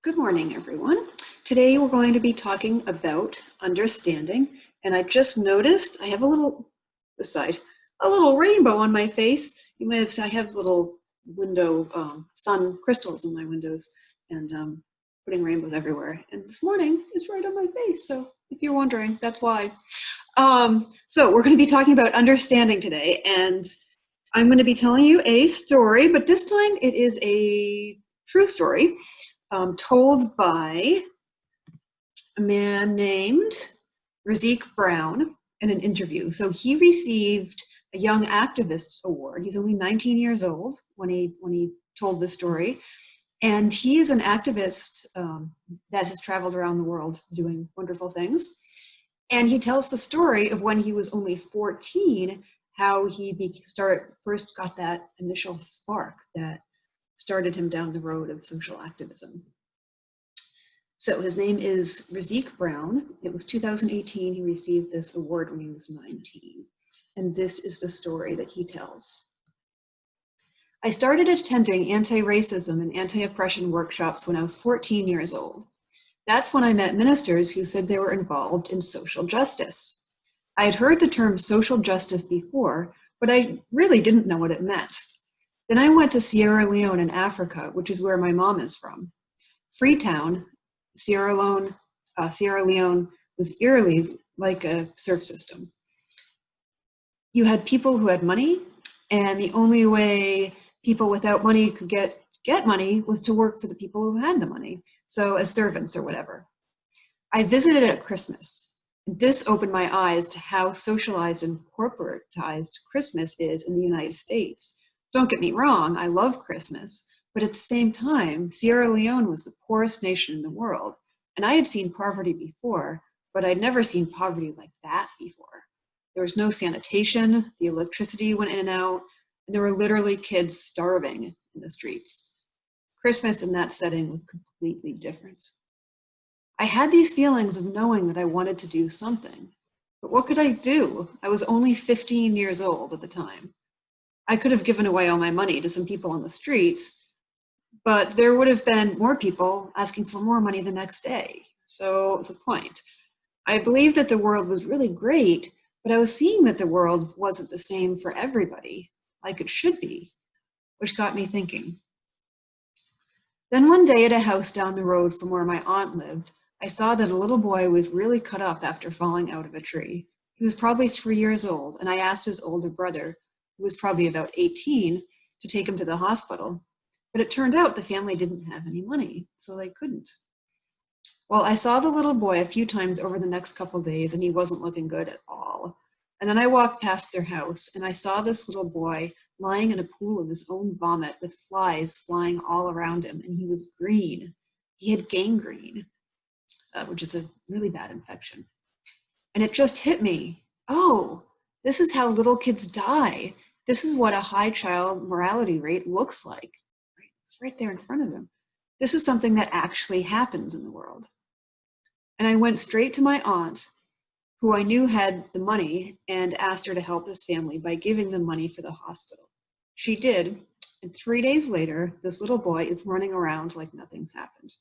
Good morning, everyone. Today we're going to be talking about understanding, and I just noticed I have a little rainbow on my face. You might have seen I have little window sun crystals in my windows, and putting rainbows everywhere. And this morning it's right on my face. So if you're wondering, that's why. So we're going to be talking about understanding today, and I'm going to be telling you a story, but this time it is a true story. Told by a man named Razik Brown in an interview. So he received a Young Activist Award. He's only 19 years old when he told this story. And he is an activist that has traveled around the world doing wonderful things. And he tells the story of when he was only 14, how he first got that initial spark that started him down the road of social activism. So his name is Razik Brown. It was 2018 he received this award when he was 19. And this is the story that he tells. I started attending anti-racism and anti-oppression workshops when I was 14 years old. That's when I met ministers who said they were involved in social justice. I had heard the term social justice before, but I really didn't know what it meant. Then I went to Sierra Leone in Africa, which is where my mom is from. Freetown, Sierra Leone was eerily like a serf system. You had people who had money, and the only way people without money could get money was to work for the people who had the money, so as servants or whatever. I visited at Christmas. This opened my eyes to how socialized and corporatized Christmas is in the United States. Don't get me wrong, I love Christmas, but at the same time, Sierra Leone was the poorest nation in the world, and I had seen poverty before, but I'd never seen poverty like that before. There was no sanitation, the electricity went in and out, and there were literally kids starving in the streets. Christmas in that setting was completely different. I had these feelings of knowing that I wanted to do something, but what could I do? I was only 15 years old at the time. I could have given away all my money to some people on the streets, but there would have been more people asking for more money the next day. So what was the point? I believed that the world was really great, but I was seeing that the world wasn't the same for everybody, like it should be, which got me thinking. Then one day at a house down the road from where my aunt lived, I saw that a little boy was really cut up after falling out of a tree. He was probably 3 years old, and I asked his older brother, who was probably about 18, to take him to the hospital. But it turned out the family didn't have any money, so they couldn't. Well, I saw the little boy a few times over the next couple of days, and he wasn't looking good at all. And then I walked past their house, and I saw this little boy lying in a pool of his own vomit with flies flying all around him, and he was green. He had gangrene, which is a really bad infection. And it just hit me. Oh, this is how little kids die. This is what a high child mortality rate looks like. It's right there in front of him. This is something that actually happens in the world. And I went straight to my aunt, who I knew had the money, and asked her to help this family by giving them money for the hospital. She did, and 3 days later, this little boy is running around like nothing's happened.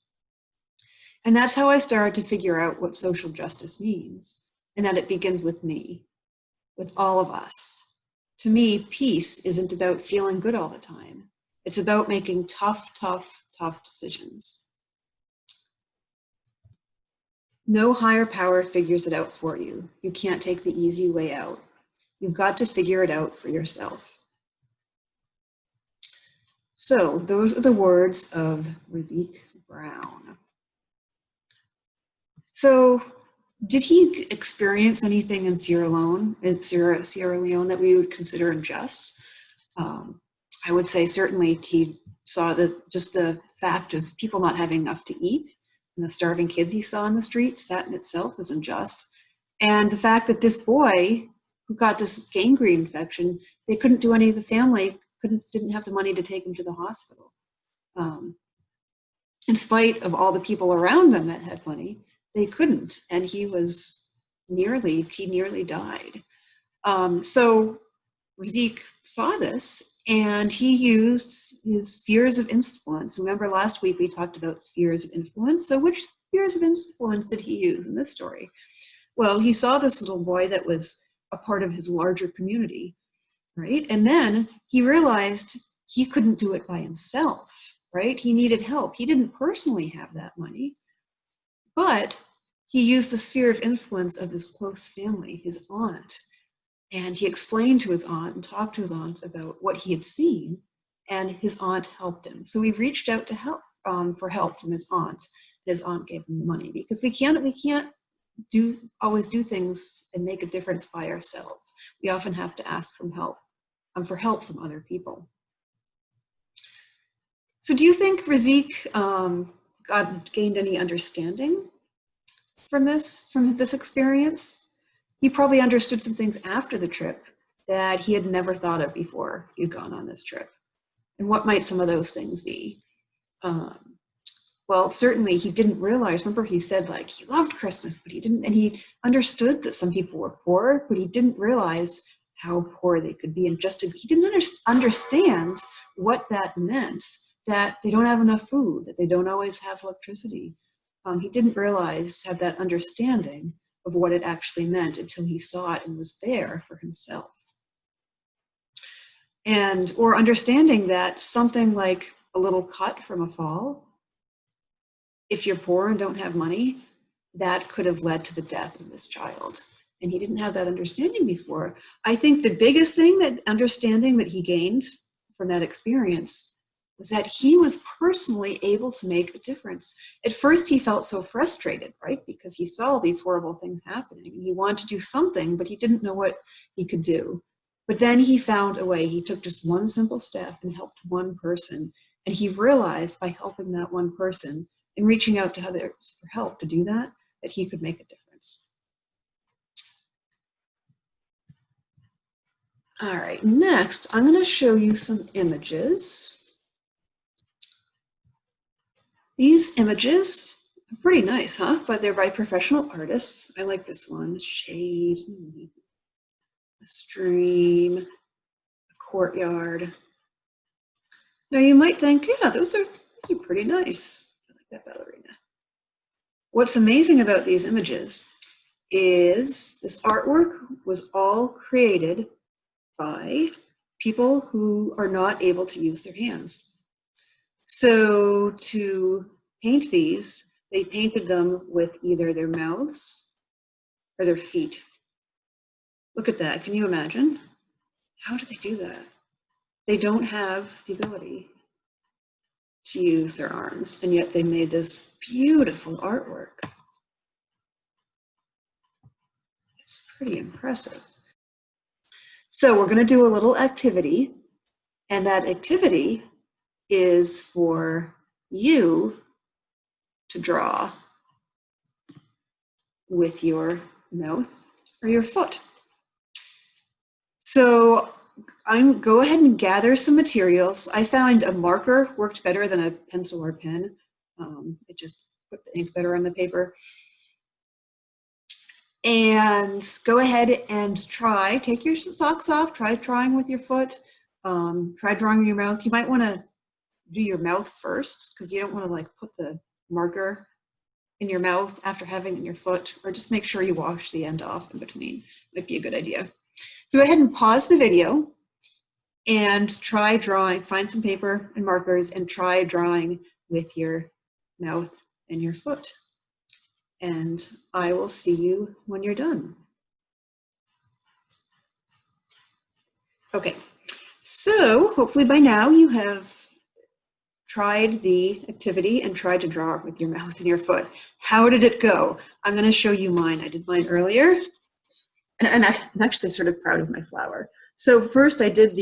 And that's how I started to figure out what social justice means, and that it begins with me, with all of us. To me, peace isn't about feeling good all the time. It's about making tough decisions. No higher power figures it out for you. You can't take the easy way out. You've got to figure it out for yourself. So those are the words of Razik Brown. So did he experience anything in Sierra Leone that we would consider unjust? I would say certainly he saw just the fact of people not having enough to eat and the starving kids he saw in the streets. That in itself is unjust. And the fact that this boy who got this gangrene infection, they couldn't do any of the family, didn't have the money to take him to the hospital. In spite of all the people around them that had money, they couldn't, and he nearly died. So Razik saw this And he used his spheres of influence. Remember last week we talked about spheres of influence. So which spheres of influence did he use in this story? Well, he saw this little boy that was a part of his larger community, right? And then he realized he couldn't do it by himself, right? He needed help. He didn't personally have that money, but he used the sphere of influence of his close family, his aunt. And he explained to his aunt and talked to his aunt about what he had seen, and his aunt helped him. So he reached out to help for help from his aunt. And his aunt gave him the money because we can't always do things and make a difference by ourselves. We often have to ask for help from other people. So do you think Razik gained any understanding from this experience? He probably understood some things after the trip that he had never thought of before he'd gone on this trip. And what might some of those things be? Well, certainly he didn't realize, remember he said like he loved Christmas, but he didn't, and he understood that some people were poor, but he didn't realize how poor they could be. And he didn't understand what that meant, that they don't have enough food, that they don't always have electricity. He didn't have that understanding of what it actually meant until he saw it and was there for himself. Or understanding that something like a little cut from a fall, if you're poor and don't have money, that could have led to the death of this child. And he didn't have that understanding before. I think the biggest understanding that he gained from that experience was that he was personally able to make a difference. At first he felt so frustrated, right? Because he saw these horrible things happening and he wanted to do something, but he didn't know what he could do. But then he found a way. He took just one simple step and helped one person. And he realized by helping that one person and reaching out to others for help to do that he could make a difference. All right, next, I'm going to show you some images. These images are pretty nice, huh? But they're by professional artists. I like this one, shade, a stream, a courtyard. Now you might think, yeah, those are pretty nice. I like that ballerina. What's amazing about these images is this artwork was all created by people who are not able to use their hands. So to paint these, they painted them with either their mouths or their feet. Look at that, can you imagine? How do they do that? They don't have the ability to use their arms, and yet they made this beautiful artwork. It's pretty impressive. So we're gonna do a little activity, and that activity is for you to draw with your mouth or your foot. So go ahead and gather some materials. I found a marker worked better than a pencil or pen. It just put the ink better on the paper. And go ahead and take your socks off, try drawing with your foot, try drawing in your mouth. You might wanna do your mouth first because you don't wanna like put the marker in your mouth after having it in your foot, or just make sure you wash the end off in between. Might be a good idea. So go ahead and pause the video and try drawing, find some paper and markers and try drawing with your mouth and your foot. And I will see you when you're done. Okay, so hopefully by now you have tried the activity and tried to draw with your mouth and your foot. How did it go? I'm gonna show you mine. I did mine earlier. And I'm actually sort of proud of my flower. So first I did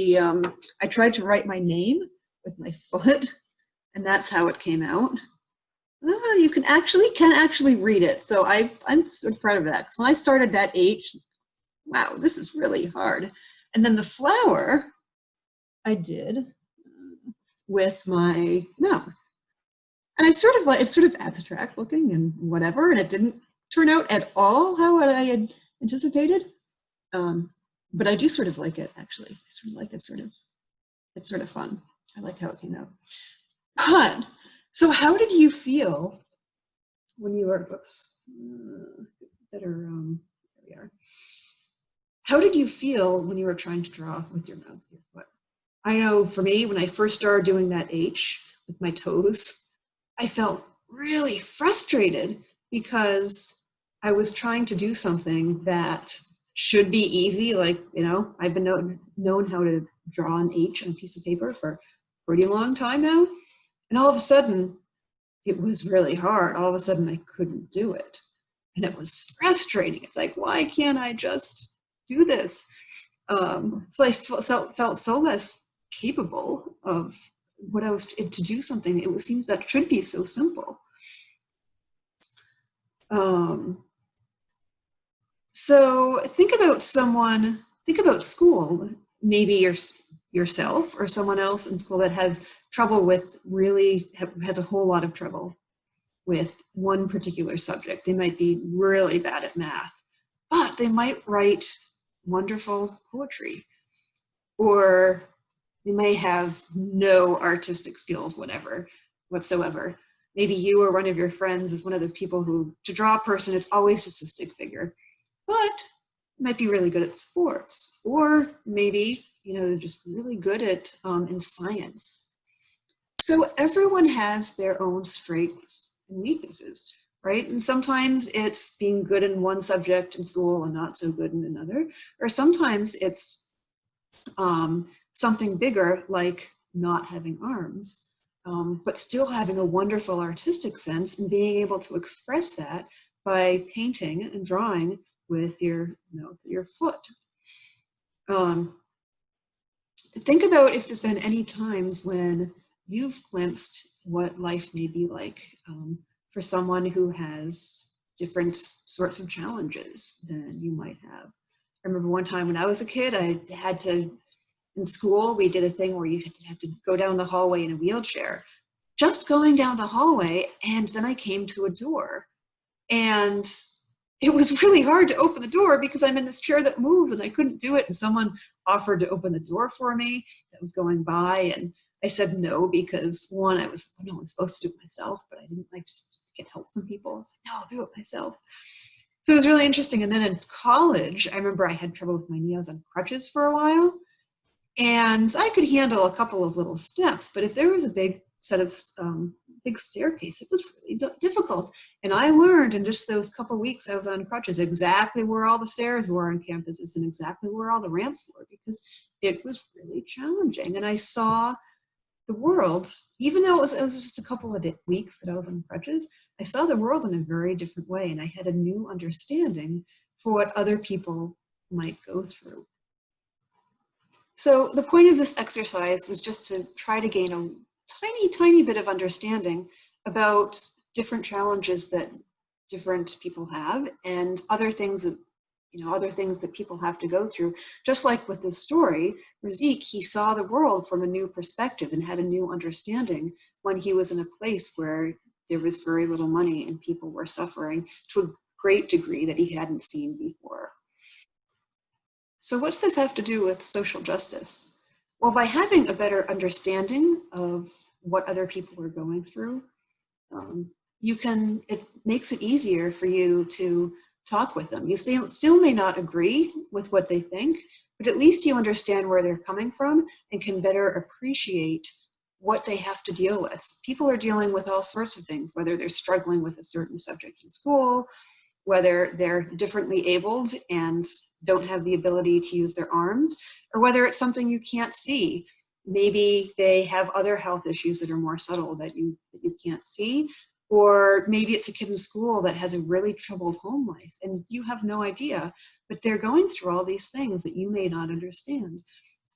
I tried to write my name with my foot, and that's how it came out. You can actually read it. So I'm sort of proud of that. Because when I started that H, wow, this is really hard. And then the flower I did with my mouth. And it's sort of abstract looking and whatever, and it didn't turn out at all how I had anticipated. But I do sort of like it, actually. I sort of like it sort of It's sort of fun. I like how it came out. But, so how did you feel when you were, oops, better, there we are. How did you feel when you were trying to draw with your mouth, your foot? I know for me, when I first started doing that H with my toes, I felt really frustrated because I was trying to do something that should be easy. Like, you know, I've been known how to draw an H on a piece of paper for a pretty long time now. And all of a sudden, it was really hard. All of a sudden, I couldn't do it. And it was frustrating. It's like, why can't I just do this? So I felt so less capable of what I was to do something. It seems that should be so simple. So think about school, maybe yourself or someone else in school that has trouble with has a whole lot of trouble with one particular subject. They might be really bad at math, but they might write wonderful poetry, or they may have no artistic skills, whatsoever. Maybe you or one of your friends is one of those people who, to draw a person, it's always just a stick figure, but might be really good at sports, or maybe, you know, they're just really good at in science. So everyone has their own strengths and weaknesses, right? And sometimes it's being good in one subject in school and not so good in another, or sometimes it's something bigger like not having arms, but still having a wonderful artistic sense and being able to express that by painting and drawing with your foot. Think about if there's been any times when you've glimpsed what life may be like for someone who has different sorts of challenges than you might have. I remember one time when I was a kid, in school, we did a thing where you had to go down the hallway in a wheelchair. Just going down the hallway, and then I came to a door. And it was really hard to open the door because I'm in this chair that moves and I couldn't do it. And someone offered to open the door for me that was going by. And I said no because one, I'm supposed to do it myself, but I didn't like to get help from people. I was like, no, I'll do it myself. So it was really interesting. And then in college, I remember I had trouble with my knee. I was on crutches for a while. And I could handle a couple of little steps, but if there was a big set of big staircase, it was really difficult. And I learned in just those couple of weeks I was on crutches exactly where all the stairs were on campuses and exactly where all the ramps were, because it was really challenging. And I saw the world, even though it was just a couple of weeks that I was on crutches, I saw the world in a very different way. And I had a new understanding for what other people might go through. So the point of this exercise was just to try to gain a tiny bit of understanding about different challenges that different people have and other things that people have to go through. Just like with this story, Razik, he saw the world from a new perspective and had a new understanding when he was in a place where there was very little money and people were suffering to a great degree that he hadn't seen before. So what's this have to do with social justice? Well, by having a better understanding of what other people are going through, it makes it easier for you to talk with them. You still may not agree with what they think, but at least you understand where they're coming from and can better appreciate what they have to deal with. People are dealing with all sorts of things, whether they're struggling with a certain subject in school, whether they're differently abled and don't have the ability to use their arms, or whether it's something you can't see. Maybe they have other health issues that are more subtle that you can't see, or maybe it's a kid in school that has a really troubled home life and you have no idea, but they're going through all these things that you may not understand.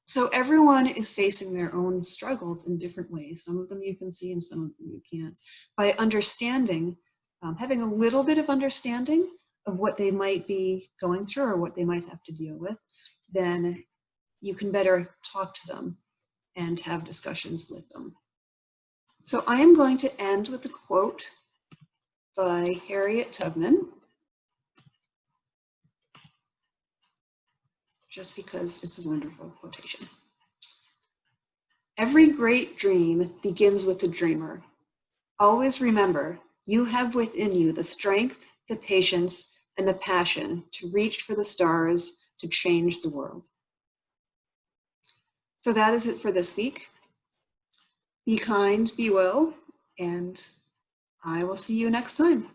So everyone is facing their own struggles in different ways. Some of them you can see and some of them you can't. By understanding, having a little bit of understanding of what they might be going through or what they might have to deal with, then you can better talk to them and have discussions with them. So I am going to end with a quote by Harriet Tubman, just because it's a wonderful quotation. Every great dream begins with the dreamer. Always remember, you have within you the strength, the patience, and the passion to reach for the stars to change the world. So that is it for this week. Be kind, be well, and I will see you next time.